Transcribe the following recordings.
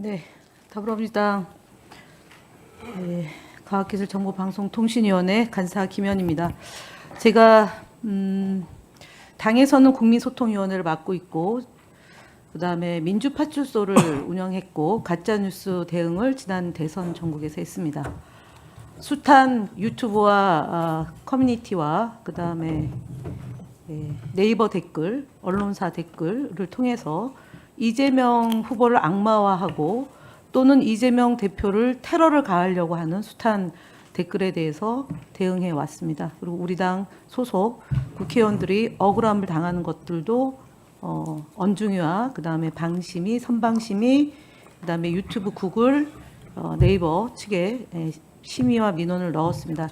네, 더불어민주당 과학기술정보방송통신위원회 간사 김현입니다. 제가 당에서는 국민소통위원회를 맡고 있고, 그다음에 민주파출소를 운영했고, 가짜뉴스 대응을 지난 대선 전국에서 했습니다. 숱한 유튜브와 커뮤니티와 그다음에 네이버 댓글, 언론사 댓글을 통해서 이재명 후보를 악마화하고 또는 이재명 대표를 테러를 가하려고 하는 숱한 댓글에 대해서 대응해 왔습니다. 그리고 우리 당 소속 국회의원들이 억울함을 당하는 것들도 언중이와 그다음에 방심이, 선방심이, 그다음에 유튜브, 구글, 네이버 측에 심의와 민원을 넣었습니다.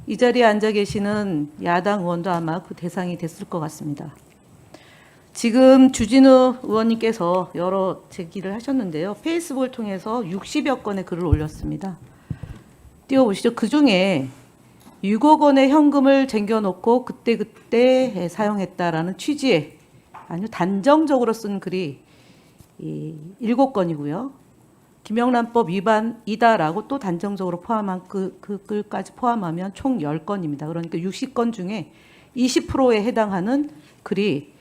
이 자리에 앉아 계시는 야당 의원도 아마 그 대상이 됐을 것 같습니다. 지금 주진우 의원님께서 여러 제기를 하셨는데요. 페이스북을 통해서 60여 건의 글을 올렸습니다. 띄워보시죠. 그중에 6억 원의 현금을 쟁겨놓고 그때그때 사용했다라는 취지의, 아니요, 단정적으로 쓴 글이 7건이고요. 김영란법 위반이다라고 또 단정적으로 포함한 그 글까지 포함하면 총 10건입니다. 그러니까 60건 중에 20%에 해당하는 글이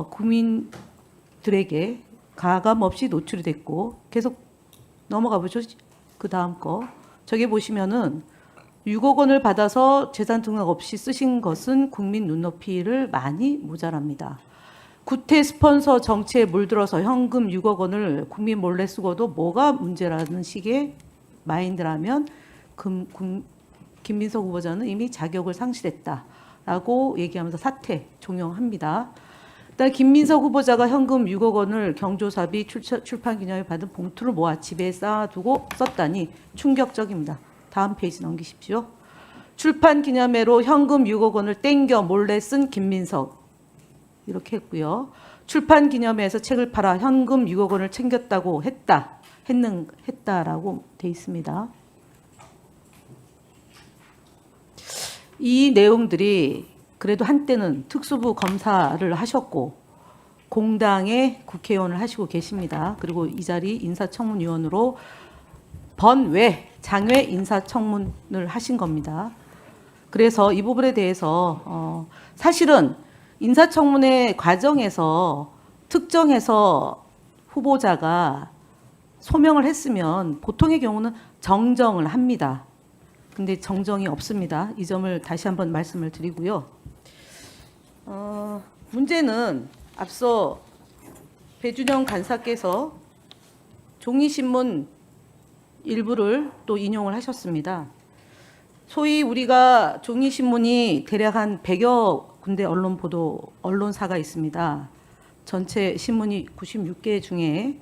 국민들에게 가감 없이 노출이 됐고, 계속 넘어가 보죠. 그 다음 거. 저기 보시면은 6억 원을 받아서 재산 등록 없이 쓰신 것은 국민 눈높이를 많이 모자랍니다. 구태 스폰서 정치에 물들어서 현금 6억 원을 국민 몰래 쓰고도 뭐가 문제라는 식의 마인드라면 김민석 후보자는 이미 자격을 상실했다라고 얘기하면서 사퇴 종용합니다. 일단 김민석 후보자가 현금 6억 원을 경조사비 출판 기념에 받은 봉투를 모아 집에 쌓아두고 썼다니 충격적입니다. 다음 페이지 넘기십시오. 출판 기념회로 현금 6억 원을 땡겨 몰래 쓴 김민석, 이렇게 했고요. 출판 기념회에서 책을 팔아 현금 6억 원을 챙겼다고 했다라고 돼 있습니다. 이 내용들이 그래도 한때는 특수부 검사를 하셨고 공당의 국회의원을 하시고 계십니다. 그리고 이 자리 인사청문위원으로 번외 장외 인사청문을 하신 겁니다. 그래서 이 부분에 대해서 사실은 인사청문회 과정에서 특정해서 후보자가 소명을 했으면 보통의 경우는 정정을 합니다. 근데 정정이 없습니다. 이 점을 다시 한번 말씀을 드리고요. 문제는 앞서 배준영 간사께서 종이신문 일부를 또 인용을 하셨습니다. 소위 우리가 종이신문이 대략 한 100여 군데 언론사가 있습니다. 전체 신문이 96개 중에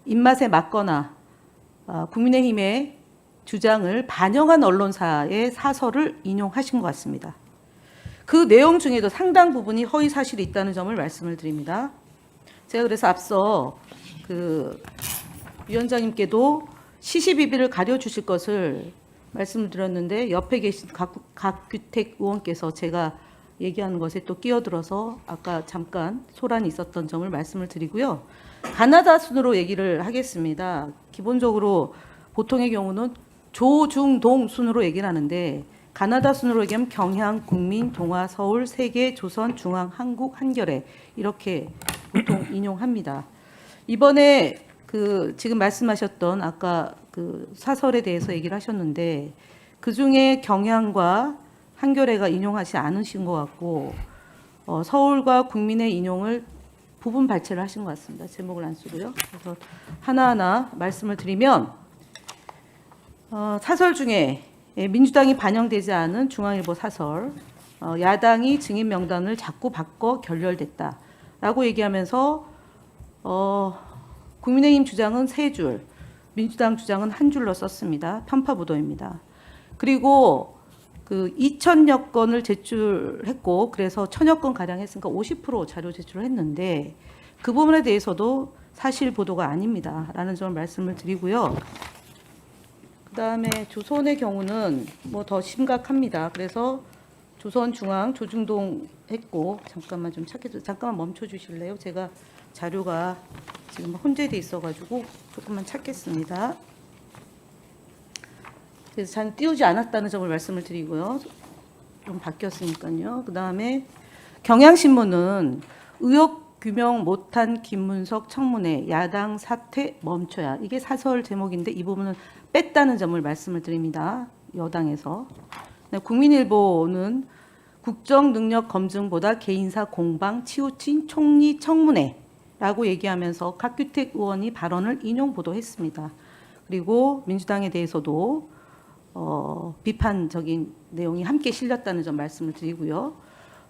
입맛에 맞거나 국민의힘의 주장을 반영한 언론사의 사설을 인용하신 것 같습니다. 그 내용 중에도 상당 부분이 허위 사실이 있다는 점을 말씀을 드립니다. 제가 그래서 앞서 위원장님께도 시시비비를 가려주실 것을 말씀을 드렸는데 옆에 계신 각규택 의원께서 제가 얘기하는 것에 또 끼어들어서 아까 잠깐 소란이 있었던 점을 말씀을 드리고요. 가나다 순으로 얘기를 하겠습니다. 기본적으로 보통의 경우는 조중동 순으로 얘기를 하는데 가나다 순으로 얘기하면 경향, 국민, 동아, 서울, 세계, 조선, 중앙, 한국, 한겨레 이렇게 보통 인용합니다. 이번에 지금 말씀하셨던 아까 사설에 대해서 얘기를 하셨는데 그 중에 경향과 한겨레가 인용하지 않으신 것 같고 서울과 국민의 인용을 부분 발췌를 하신 것 같습니다. 제목을 안 쓰고요. 그래서 하나하나 말씀을 드리면 사설 중에 민주당이 반영되지 않은 중앙일보 사설, 야당이 증인 명단을 자꾸 바꿔 결렬됐다라고 얘기하면서 국민의힘 주장은 3줄, 민주당 주장은 1줄로 썼습니다. 편파 부도입니다. 그리고 2,000여 건을 제출했고 그래서 1,000여 건 가량 했으니까 50% 자료 제출을 했는데 그 부분에 대해서도 사실 보도가 아닙니다라는 점을 말씀을 드리고요. 그다음에 조선의 경우는 뭐 더 심각합니다. 그래서 조선 중앙 조중동 했고 잠깐만 멈춰 주실래요? 제가 자료가 지금 혼재돼 있어가지고 조금만 찾겠습니다. 그래서 잘 띄우지 않았다는 점을 말씀을 드리고요. 좀 바뀌었으니까요. 그 다음에 경향신문은 의혹 규명 못한 김문석 청문회 야당 사퇴 멈춰야, 이게 사설 제목인데 이 부분은 뺐다는 점을 말씀을 드립니다. 여당에서. 네, 국민일보는 국정능력 검증보다 개인사 공방 치우친 총리 청문회라고 얘기하면서 박규택 의원이 발언을 인용 보도했습니다. 그리고 민주당에 대해서도 비판적인 내용이 함께 실렸다는 점 말씀을 드리고요.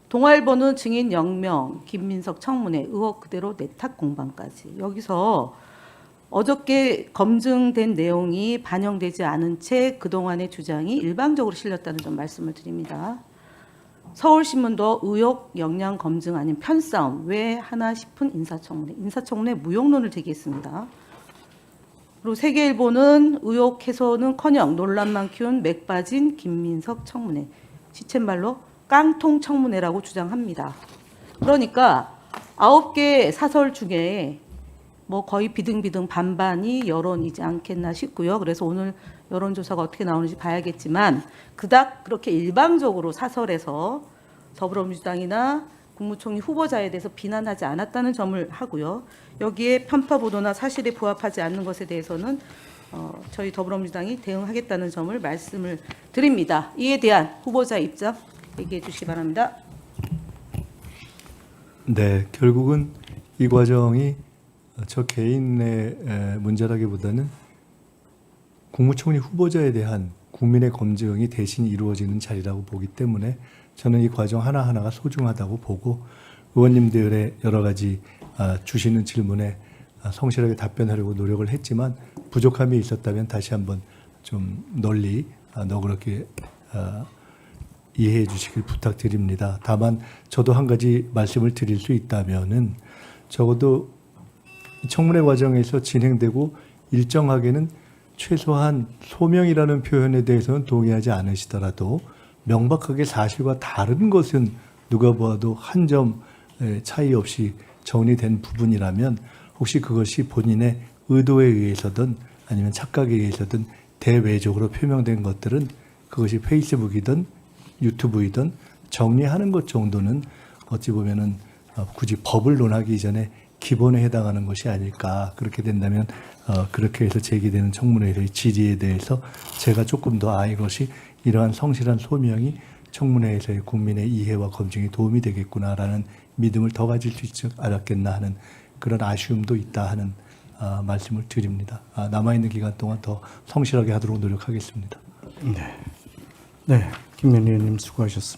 동아일보는 증인 0명, 김민석 청문회 의혹 그대로 내탁 공방까지. 여기서 어저께 검증된 내용이 반영되지 않은 채 그동안의 주장이 일방적으로 실렸다는 점 말씀을 드립니다. 서울신문도 의혹 역량 검증 아닌 편싸움 왜 하나 싶은 인사청문회 무용론을 제기했습니다. 그리고 세계일보는 의혹 해소는커녕 논란만 키운 맥 빠진 김민석 청문회, 시쳇말로 깡통 청문회라고 주장합니다. 그러니까 9개 사설 중에 뭐 거의 비등비등 반반이 여론이지 않겠나 싶고요. 그래서 오늘 여론조사가 어떻게 나오는지 봐야겠지만 그닥 그렇게 일방적으로 사설에서 더불어민주당이나 국무총리 후보자에 대해서 비난하지 않았다는 점을 하고요. 여기에 편파 보도나 사실에 부합하지 않는 것에 대해서는 저희 더불어민주당이 대응하겠다는 점을 말씀을 드립니다. 이에 대한 후보자 입장 얘기해 주시기 바랍니다. 네, 결국은 이 과정이 저 개인의 문제라기보다는 국무총리 후보자에 대한 국민의 검증이 대신 이루어지는 자리라고 보기 때문에 저는 이 과정 하나하나가 소중하다고 보고 의원님들의 여러 가지 주시는 질문에 성실하게 답변하려고 노력을 했지만 부족함이 있었다면 다시 한번 좀 널리 너그럽게 이해해 주시길 부탁드립니다. 다만 저도 한 가지 말씀을 드릴 수 있다면은 적어도 청문회 과정에서 진행되고 일정하게는 최소한 소명이라는 표현에 대해서는 동의하지 않으시더라도 명백하게 사실과 다른 것은 누가 보아도 한 점 차이 없이 정리된 부분이라면 혹시 그것이 본인의 의도에 의해서든 아니면 착각에 의해서든 대외적으로 표명된 것들은 그것이 페이스북이든 유튜브이든 정리하는 것 정도는 어찌 보면은 굳이 법을 논하기 이전에 기본에 해당하는 것이 아닐까. 그렇게 된다면 그렇게 해서 제기되는 청문회에서의 질의에 대해서 제가 조금 더 이것이 이러한 성실한 소명이 청문회에서의 국민의 이해와 검증에 도움이 되겠구나라는 믿음을 더 가질 수 있지 않았겠나 하는 그런 아쉬움도 있다 하는 말씀을 드립니다. 남아있는 기간 동안 더 성실하게 하도록 노력하겠습니다. 네, 김명리 의원님 수고하셨습니다.